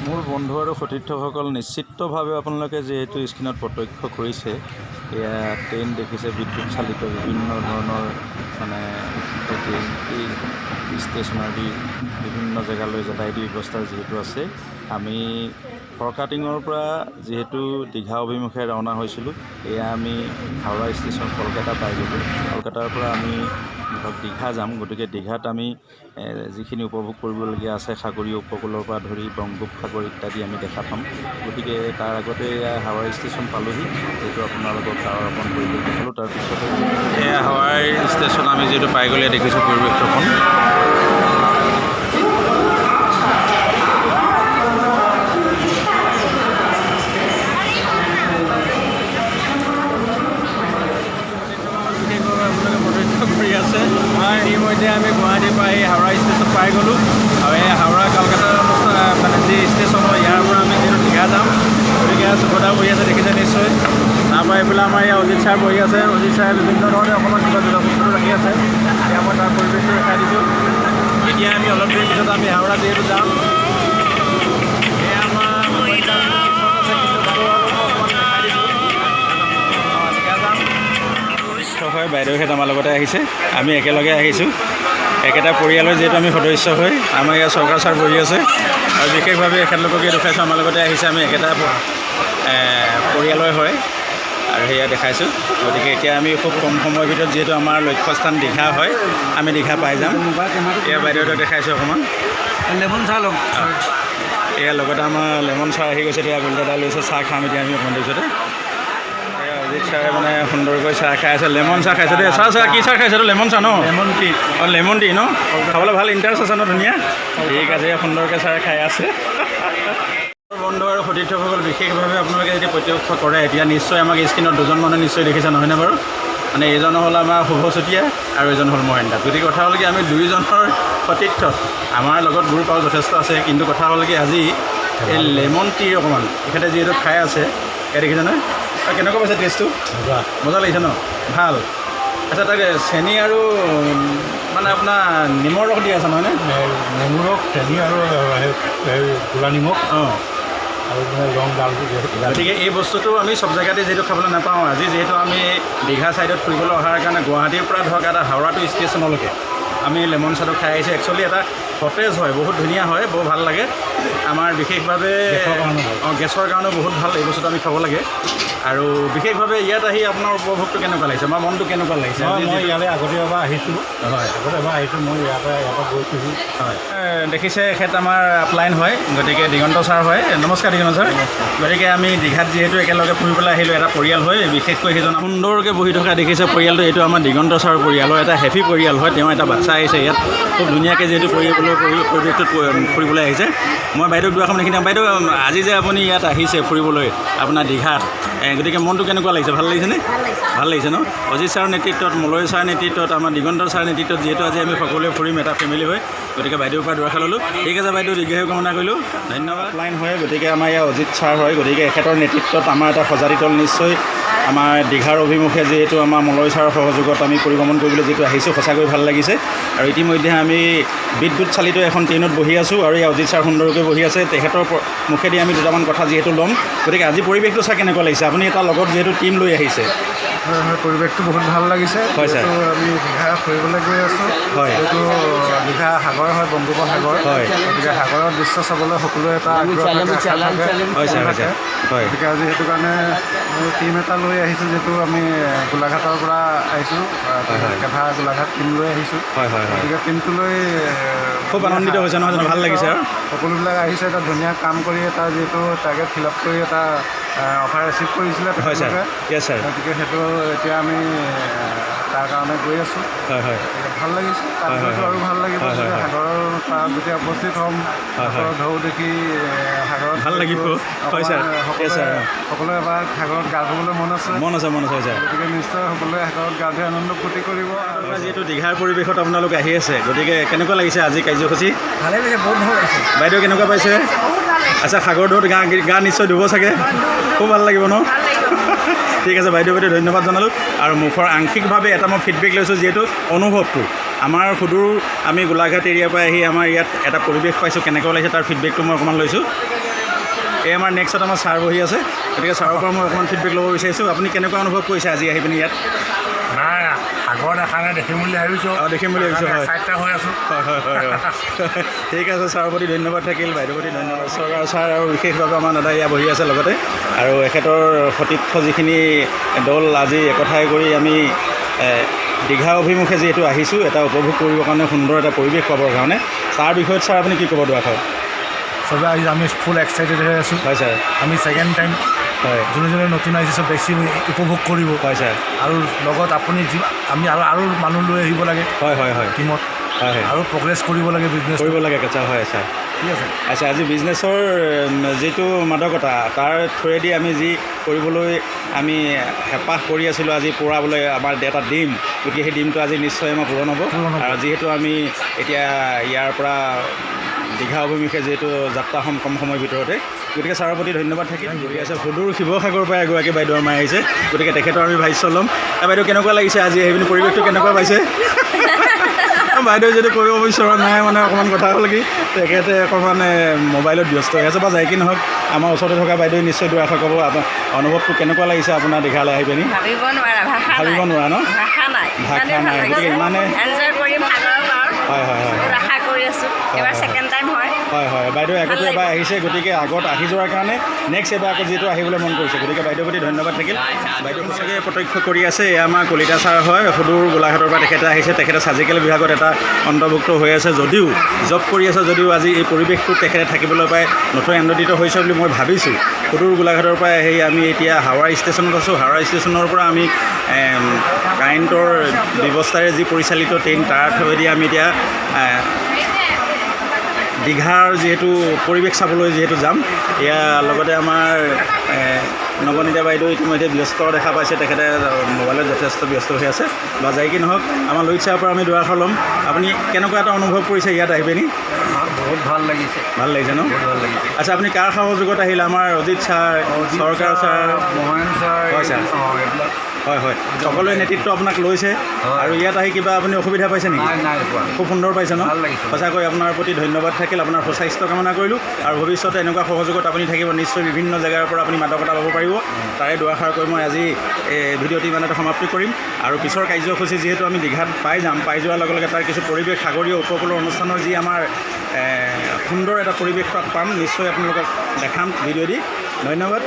মোৰ বন্ধু আৰু সতীৰ্থসকল নিশ্চিতভাৱে আপোনালোকে যিহেতু স্ক্ৰীণত প্ৰত্যক্ষ কৰিছে, এয়া ট্ৰেইন দেখিছে, বিদ্যুৎ চালিত বিভিন্ন ধৰণৰ মানে ট্ৰেইন এই ষ্টেচনাৰী বিভিন্ন জেগালৈ যাতায়াতী ব্যৱস্থা যিহেতু আছে। আমি ফৰকাটিঙৰ পৰা যিহেতু দীঘা অভিমুখে ৰাওনা হৈছিলোঁ, এয়া আমি হাওৰা ষ্টেচন কলকাতা পাই গ'লোঁ। কলকাতাৰ পৰা আমি ধৰক দীঘা যাম, গতিকে দীঘাত আমি যিখিনি উপভোগ কৰিবলগীয়া আছে, সাগৰীয় উপকূলৰ পৰা ধৰি বংগোপসাগৰ ইত্যাদি আমি দেখা পাম। গতিকে তাৰ আগতে এয়া হাওৰা ষ্টেচন পালোহি, যিহেতু আপোনালোকক গাঁৱৰ অকণ পৰিৱেশ দেখালোঁ। তাৰপিছতে এয়া হাওৰা ষ্টেচন আমি যিহেতু পাই গ'লে দেখিছোঁ পৰিৱেশটো অকণ। কৰি আছে ইতিমধ্যে আমি গুৱাহাটীৰ পৰা এই হাওৰা ষ্টেচন পাই গ'লোঁ, আৰু এই হাওৰা কলকাতা মানে যি ষ্টেচন হয়, ইয়াৰ পৰা আমি যিহেতু দীঘা যাম, গতিকে সুভদ্ৰা বহি আছে দেখিছে নিশ্চয়। তাৰপৰা এইফালে আমাৰ ইয়াৰ অজিত ছাৰ বহি আছে। অজিত ছাৰে বিভিন্ন ধৰণে অকণমান কিবা যোগাসূত্ৰ ৰাখি আছে। এতিয়া মই তাৰ পৰিৱেশটো দেখাই দিছোঁ। এতিয়া আমি অলপ দেৰি পিছত আমি হাওৰা যিহেতু যাম, এয়া আমাৰ হয়, বাইদেউহেঁত আমাৰ লগতে আহিছে, আমি একেলগে আহিছোঁ, একেটা পৰিয়ালৰ যিহেতু আমি সদস্য হৈ। আমাৰ ইয়াত চৰকাৰ ছাৰ বহি আছে, আৰু বিশেষভাৱে এখেতলোককে দেখুৱাইছোঁ, আমাৰ লগতে আহিছে, আমি একেটা পৰিয়ালৰ হয় আৰু সেয়া দেখাইছোঁ। গতিকে এতিয়া আমি খুব কম সময়ৰ ভিতৰত যিহেতু আমাৰ লক্ষ্যস্থান দীঘা হয়, আমি দীঘা পাই যাম। এয়া বাইদেউহঁতক দেখাইছোঁ অকণমান। লেমন চাহ লওক। এয়া লগতে আমাৰ লেমন চাহ আহি গৈছে, এতিয়া গোলদাদা লৈছে, চাহ খাম এতিয়া আমি অকণমান দেৰিছতে। অজিত ছাৰে মানে সুন্দৰকৈ চাহ খাই আছে, লেমন চাহ খাইছে দেই। চাহ কি চাহ খাইছে? লেমন চাহ ন? Lemon tea. অঁ, লেমন টি ন? খাবলৈ ভাল, ইণ্টাৰেষ্ট আছে ন? ধুনীয়া, ঠিক আছে, সুন্দৰকৈ চাহ খাই আছে। বন্ধু আৰু সতীৰ্থসকল, বিশেষভাৱে আপোনালোকে যদি প্ৰত্যক্ষ কৰে, এতিয়া নিশ্চয় আমাক স্ক্ৰীণত দুজন মানুহ নিশ্চয় দেখিছে, নহয়নে বাৰু? মানে এজন হ'ল আমাৰ শুভ চুতীয়া আৰু এজন হ'ল মহেন্দ্ৰ। গতিকে কথা হ'ল কি, আমি দুয়োজনৰ সতীৰ্থত আমাৰ লগত গ্ৰুপ আৰু যথেষ্ট আছে, কিন্তু কথা হ'ল কি, আজি এই লেমন টি অকণমান তেখেতে যিহেতু খাই আছে, এয়া দেখিছে নহয়? আৰু কেনেকুৱা পাইছে টেষ্টটো? মজা লাগিছে ন? ভাল। আচ্ছা, তাকে চেনি আৰু মানে আপোনাৰ নিমৰ ৰস দিয়া আছে নহয়নে? নেমু ৰস, চেনি আৰু ক'লা নিমখ, অঁ, আৰু ৰং ডাল। গতিকে এই বস্তুটো আমি চব জেগাতে যিহেতু খাবলৈ নাপাওঁ, আজি যিহেতু আমি দীঘা ছাইডত ফুৰিবলৈ অহাৰ কাৰণে গুৱাহাটীৰ পৰা ধৰক এটা হাওৰাটো ষ্টেচনলৈকে আমি লেমন চাহটো খাই আহিছোঁ। একচুৱেলি এটা সতেজ হয়, বহুত ধুনীয়া হয়, বহুত ভাল লাগে। আমাৰ বিশেষভাৱে গেছৰ কাৰণেও বহুত ভাল, এই বস্তুটো আমি খাব লাগে। আৰু বিশেষভাৱে ইয়াত আহি আপোনাৰ উপভোগটো কেনেকুৱা লাগিছে, আমাৰ মনটো কেনেকুৱা লাগিছে? মই ইয়ালৈ আগতে এবাৰ আহিছোঁ। হয়, আগতে এবাৰ আহিছোঁ, মই ইয়াৰ পৰা গৈছোঁ। হয়, দেখিছে এখেত আমাৰ আপলাইন হয়, গতিকে দিগন্ত ছাৰ হয়। নমস্কাৰ দিগন্ত ছাৰ। গতিকে আমি দীঘাত যিহেতু একেলগে ফুৰিবলৈ আহিলোঁ, এটা পৰিয়াল হয়, বিশেষকৈ সেইজন সুন্দৰকৈ বহি থকা দেখিছে পৰিয়ালটো, এইটো আমাৰ দিগন্ত ছাৰৰ পৰিয়ালৰ এটা হেপী পৰিয়াল হয়। তেওঁ এটা বাচ্চা আহিছে ইয়াত, খুব ধুনীয়াকৈ যিহেতু পৰিৱেশটোত ফুৰিবলৈ আহিছে। মই বাইদেউক দুআষাৰমান এইখিনি, বাইদেউ আজি যে আপুনি ইয়াত আহিছে ফুৰিবলৈ আপোনাৰ দীঘাত, গতিকে মনটো কেনেকুৱা লাগিছে? ভাল লাগিছেনে? ভাল লাগিছে ন? অজিত ছাৰৰ নেতৃত্বত, মলয় ছাৰৰ নেতৃত্বত, আমাৰ দিগন্ত ছাৰৰ নেতৃত্বত যিহেতু আজি আমি সকলোৱে ফুৰিম এটা ফেমিলি হৈ, গতিকে বাইদেউৰ পৰা দুআষাৰ ল'লোঁ। ঠিক আছে বাইদেউ, দীৰ্ঘায়ু কামনা কৰিলোঁ, ধন্যবাদ। লাইন হয়, গতিকে আমাৰ ইয়াৰ অজিত ছাৰ হয়, গতিকে এখেতৰ নেতৃত্বত আমাৰ এটা সঁজাতি দল নিশ্চয় আমাৰ দীঘাৰ অভিমুখে যিহেতু আমাৰ মলয় ছাৰৰ সহযোগত আমি পৰিভ্ৰমণ কৰিবলৈ যিটো আহিছোঁ, সঁচাকৈ ভাল লাগিছে। আৰু ইতিমধ্যে আমি বিদ্যুৎ চালিত এখন ট্ৰেইনত বহি আছোঁ, আৰু এই অজিত ছাৰ সুন্দৰকৈ বহি আছে। তেখেতৰ মুখেদি আমি দুটামান কথা যিহেতু ল'ম। গতিকে আজি পৰিৱেশটো চাই কেনেকুৱা লাগিছে? আপুনি এটা লগত যিহেতু টীম লৈ আহিছে। হয় হয়, পৰিৱেশটো বহুত ভাল লাগিছে। হয় ছাৰ, আমি দীঘা ফুৰিবলৈ গৈ আছোঁ। হয়, এইটো দীঘা সাগৰ হয়, বংগোপসাগৰ। হয়, গতিকে সাগৰৰ দৃশ্য চাবলৈ সকলোৱে এটা আগ্ৰহ থাকে। হয় ছাৰ, হয়, গতিকে আজি সেইটো কাৰণে আমি টীম এটা লৈ আহিছোঁ, যিহেতু আমি গোলাঘাটৰ পৰা আহিছোঁ, কেভা গোলাঘাট টীম লৈ আহিছোঁ। হয় হয় হয়, গতিকে টীমটো লৈ খুব আনন্দিত হৈছে নহয় জানো? ভাল লাগিছে আৰু সকলোবিলাক আহিছে, এটা ধুনীয়া কাম কৰি, এটা যিহেতু টাৰ্গেট ফিল আপ কৰি এটা অফাৰ ৰিচিভ কৰিছিলে তেওঁলোকে। য়েছ ছাৰ। গতিকে সেইটো এতিয়া আমি তাৰ কাৰণে গৈ আছোঁ। হয় হয়, ভাল লাগিছে, তাত গৈতো আৰু ভাল লাগিব। সাগৰৰ পাৰত যেতিয়া উপস্থিত হ'ম, সাগৰৰ ঢৌ দেখি সাগৰত ভাল লাগিব। হয় ছাৰ, সকলোৱে এবাৰ সাগৰত গা ধুবলৈ মন আছে। মন আছে ছাৰ। গতিকে নিশ্চয় সকলোৱে সাগৰত গা ধুই আনন্দ ফূৰ্তি কৰিব। যিহেতু দীঘাৰ পৰিৱেশত আপোনালোক আহি আছে, গতিকে কেনেকুৱা লাগিছে আজি কাৰ্যসূচী? ভালেই লাগিছে, বহুত ভাল লাগিছে। বাইদেউ কেনেকুৱা পাইছে? আচ্ছা, সাগৰ ঢৌত গা নিশ্চয় ধুব চাগে, খুব ভাল লাগিব ন? ঠিক আছে বাইদেউ, ধন্যবাদ জনালোঁ। আৰু মুখৰ আংশিকভাৱে এটা মই ফিডবেক লৈছোঁ, যিহেতু অনুভৱটো আমাৰ সুদূৰ আমি গোলাঘাট এৰিয়াৰ পৰা আহি আমাৰ ইয়াত এটা পৰিৱেশ পাইছোঁ, কেনেকুৱা লাগিছে তাৰ ফিডবেকটো মই অকণমান লৈছোঁ। এই আমাৰ নেক্সটত আমাৰ ছাৰ বহি আছে, গতিকে ছাৰৰ পৰা মই অকণমান ফিডবেক ল'ব বিচাৰিছোঁ। আপুনি কেনেকুৱা অনুভৱ কৰিছে আজি আহি পিনি ইয়াত? নাই আগৰ দেখা নাই, দেখিম বুলি ভাবিছোঁ। দেখিম বুলি ভাবিছোঁ, হয় এক্সাইটেড হৈ আছোঁ। হয় ঠিক আছে, ছাৰৰ প্ৰতি ধন্যবাদ থাকিল, বাইদেউৰ প্ৰতি ধন্যবাদ। ছাৰ আৰু বিশেষভাৱে আমাৰ দাদা ইয়াত বহি আছে লগতে, আৰু এখেতৰ সতীৰ্থ যিখিনি দল আজি একঠাই কৰি আমি দীঘা অভিমুখে যিহেতু আহিছোঁ এটা উপভোগ কৰিবৰ কাৰণে, সুন্দৰ এটা পৰিৱেশ পাবৰ কাৰণে, তাৰ বিষয়ত ছাৰ আপুনি কি ক'ব দুআষাৰ? চবে আজি আমি ফুল এক্সাইটেড হৈ আছোঁ। হয় ছাৰ। আমি ছেকেণ্ড টাইম হয় যোনে নতুন আহিছে চব বেছি উপভোগ কৰিব। হয় ছাৰ। আৰু লগত আপুনি আমি আৰু মানুহ লৈ আহিব লাগে হয় টীমত, আৰু প্ৰগ্ৰেছ কৰিব লাগে, বিজনেছ কৰিব লাগে ছাৰ। হয় ছাৰ, ঠিক আছে। আচ্ছা, আজি বিজনেছৰ যিটো মাদকতা তাৰ থ্ৰুৱেদি আমি যি কৰিবলৈ আমি হেঁপাহ কৰি আছিলোঁ, আজি পূৰাবলৈ আমাৰ এটা ডিম, গতিকে সেই ডিমটো আজি নিশ্চয় আমাৰ পূৰণ হ'ব। আৰু যিহেতু আমি এতিয়া ইয়াৰ পৰা দীঘা অভিমুখে যিহেতু যাত্ৰা হ'ম কম সময়ৰ ভিতৰতে, গতিকে ছাৰৰ প্ৰতি ধন্যবাদ থাকিল। গতিকে আছে সুদূৰ শিৱসাগৰৰ পৰা এগৰাকী বাইদেউ আমাৰ আহিছে, গতিকে তেখেতৰ আমি ভাষ্য ল'ম। বাইদেউ কেনেকুৱা লাগিছে আজি আহি পিনি, পৰিৱেশটো কেনেকুৱা পাইছে? বাইদেউ যদি কৰিব বিচৰা নাই মানে অকণমান কথা হ'ল কি, তেখেতে অকণমান মোবাইলত ব্যস্ত হৈ আছে, বা যাই কি নহওক আমাৰ ওচৰতে থকা বাইদেউ নিশ্চয় দুআষাৰ ক'ব। অনুভৱটো কেনেকুৱা লাগিছে আপোনাৰ দীঘালৈ আহি পিনি? ভাবিব নোৱাৰা, ভাবিব নোৱাৰা ন? ভাষা নাই, গতিকে ইমানে এনজয় কৰিম সাগৰৰ পাৰ। হয় আশা কৰি আছোঁ, এবাৰ ছেকেণ্ড টাইম হয়। বাইদেউ আগতে এবাৰ আহিছে, গতিকে আগত আহি যোৱাৰ কাৰণে নেক্সট এবাৰ আকৌ যিহেতু আহিবলৈ মন কৰিছে, গতিকে বাইদেউৰ প্ৰতি ধন্যবাদ থাকিল। বাইদেউ সঁচাকৈ প্ৰত্যক্ষ কৰি আছে, এয়া আমাৰ কলিতা ছাৰ হয়, সুদূৰ গোলাঘাটৰ পৰা তেখেতে আহিছে। তেখেতে চাৰ্জিকেল বিভাগত এটা অন্তৰ্ভুক্ত হৈ আছে, যদিও জব কৰি আছে, যদিও আজি এই পৰিৱেশটোত তেখেতে থাকিবলৈ পাই নথৈ আনন্দিত হৈছে বুলি মই ভাবিছোঁ। সুদূৰ গোলাঘাটৰ পৰা আহি আমি এতিয়া হাওৰা ষ্টেচনত আছোঁ। হাওৰা ষ্টেচনৰ পৰা আমি কাৰেণ্টৰ ব্যৱস্থাৰে যি পৰিচালিত ট্ৰেইন, তাৰ থ্ৰুৱেদি আমি এতিয়া দীঘাৰ যিহেতু পৰিৱেশ চাবলৈ যিহেতু যাম। ইয়াৰ লগতে আমাৰ নৱনীতা বাইদেউ ইতিমধ্যে ব্যস্ত দেখা পাইছে, তেখেতে মোবাইলত যথেষ্ট ব্যস্ত হৈ আছে। বা যাই কি নহওক আমাৰ ললিত ছাৰৰ পৰা আমি দুআষাৰ ল'ম। আপুনি কেনেকুৱা এটা অনুভৱ কৰিছে ইয়াত আহি পিনি? বহুত ভাল লাগিছে। ভাল লাগিছে ন? বহুত ভাল লাগিছে। আচ্ছা, আপুনি কাৰ সহযোগত আহিলে? আমাৰ অজিত ছাৰ, চৰকাৰ ছাৰ, মহেন ছাৰ, হয় ছাৰ। এইবিলাক হয় সকলোৱে নেতৃত্ব আপোনাক লৈছে। আৰু ইয়াত আহি কিবা আপুনি অসুবিধা পাইছে নেকি? নাই পোৱা। খুব সুন্দৰ পাইছে ন? ভাল লাগিছে। সঁচাকৈ আপোনাৰ প্ৰতি ধন্যবাদ থাকিল, আপোনাৰ সুস্বাস্থ্য কামনা কৰিলোঁ। আৰু ভৱিষ্যতে এনেকুৱা সহযোগত আপুনি থাকিব, নিশ্চয় বিভিন্ন জেগাৰ পৰা আপুনি মাদকতা পাব পাৰিব। তাৰে দুআষাৰ কৈ মই আজি ভিডিঅ'টি ইমানতে সমাপ্তি কৰিম। আৰু পিছৰ কাৰ্যসূচী যিহেতু আমি দীঘাত পাই যাম, পাই যোৱাৰ লগে লগে তাৰ কিছু পৰিৱেশ, সাগৰীয় উপকূলৰ অনুষ্ঠানৰ যি আমাৰ সুন্দৰ এটা পৰিৱেশ তাত পাম, নিশ্চয় আপোনালোকক দেখাম ভিডিঅ' দি। ধন্যবাদ।